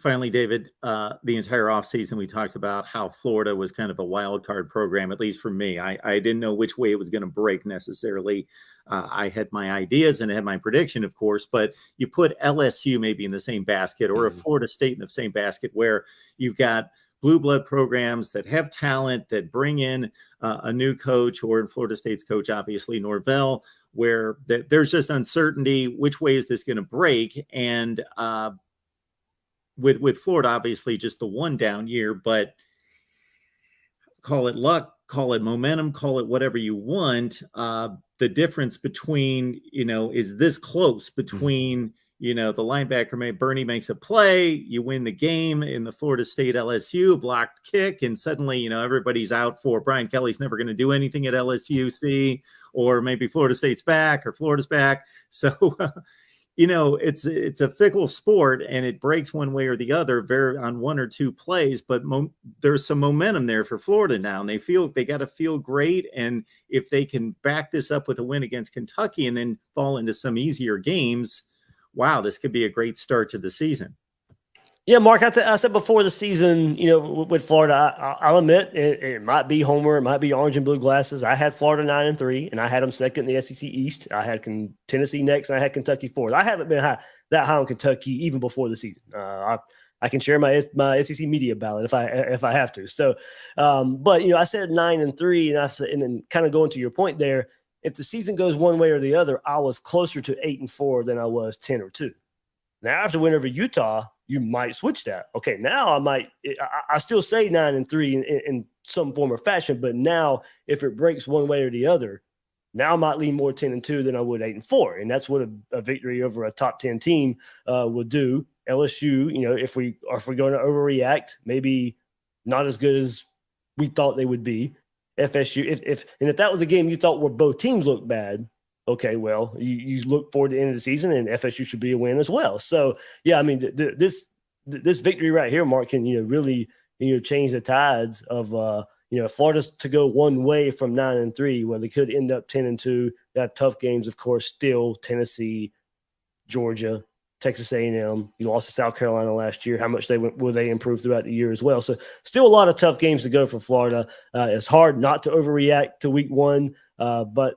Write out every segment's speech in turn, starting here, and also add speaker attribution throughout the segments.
Speaker 1: Finally, David, the entire offseason, we talked about how Florida was kind of a wild card program, at least for me. I didn't know which way it was going to break necessarily. I had my ideas and I had my prediction, of course, but you put LSU maybe in the same basket or a Florida State in the same basket where you've got blue blood programs that have talent, that bring in a new coach, or in Florida State's coach, obviously Norvell, where there's just uncertainty. Which way is this going to break? And with Florida, obviously just the one down year, but call it luck, call it momentum, call it whatever you want. The difference between, is this close between, the linebacker, Bernie makes a play, you win the game in the Florida State LSU blocked kick, and suddenly, everybody's out for Brian Kelly's never going to do anything at LSU, or maybe Florida State's back or Florida's back. So, it's a fickle sport, and it breaks one way or the other on one or two plays, but there's some momentum there for Florida now, and they got to feel great. And if they can back this up with a win against Kentucky and then fall into some easier games, wow, this could be a great start to the season.
Speaker 2: Yeah, Mark, I said before the season, with Florida, I'll admit it might be homer, it might be orange and blue glasses. I had Florida 9-3, and I had them second in the SEC East. I had Tennessee next, and I had Kentucky fourth. I haven't been that high on Kentucky even before the season. I can share my SEC media ballot if I have to. So, but I said 9-3, and then kind of going to your point there, if the season goes one way or the other, I was closer to 8-4 than I was 10-2. Now after win over Utah, you might switch that. Okay, now I still say 9-3 in some form or fashion, but now if it breaks one way or the other, now I might lean more 10-2 than I would 8-4. And that's what a victory over a top 10 team will do. LSU, if we're going to overreact, maybe not as good as we thought they would be. FSU, if that was a game you thought where both teams looked bad, okay, well, you look forward to the end of the season, and FSU should be a win as well. So, yeah, I mean, this victory right here, Mark, can really change the tides of Florida's to go one way from 9-3, where they could end up 10-2. That tough games, of course, still Tennessee, Georgia, Texas A&M. You lost to South Carolina last year. How much will they improve throughout the year as well? So, still a lot of tough games to go for Florida. It's hard not to overreact to week one, but.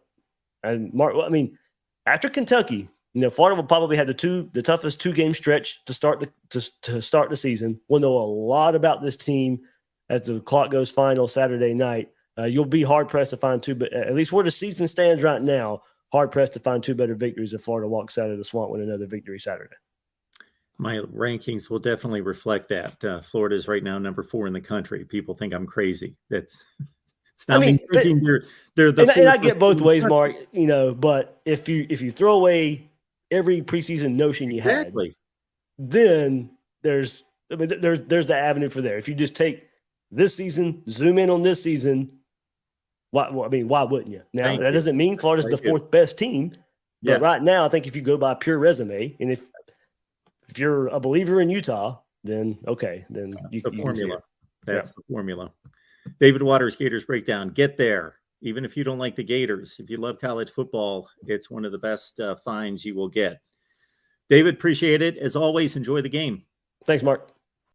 Speaker 2: And Mark, I mean, after Kentucky, Florida will probably have the toughest 2-game stretch to start the season. We'll know a lot about this team as the clock goes final Saturday night. You'll be hard pressed to find two, but at least where the season stands right now, hard pressed to find two better victories if Florida walks out of the swamp with another victory Saturday.
Speaker 1: My rankings will definitely reflect that. Florida is right now number 4 in the country. People think I'm crazy. It's not they're the
Speaker 2: and I get both ways, Mark, but if you throw away every preseason notion you had, then there's the avenue for there. If you just take this season, zoom in on this season, why wouldn't you? Now, that doesn't mean Florida's the 4th best team, but right now, I think if you go by pure resume, and if you're a believer in Utah, then okay, then
Speaker 1: that's the formula. That's the formula. David Waters, Gators Breakdown. Get there. Even if you don't like the Gators, if you love college football, it's one of the best finds you will get. David, appreciate it. As always, enjoy the game.
Speaker 2: Thanks, Mark.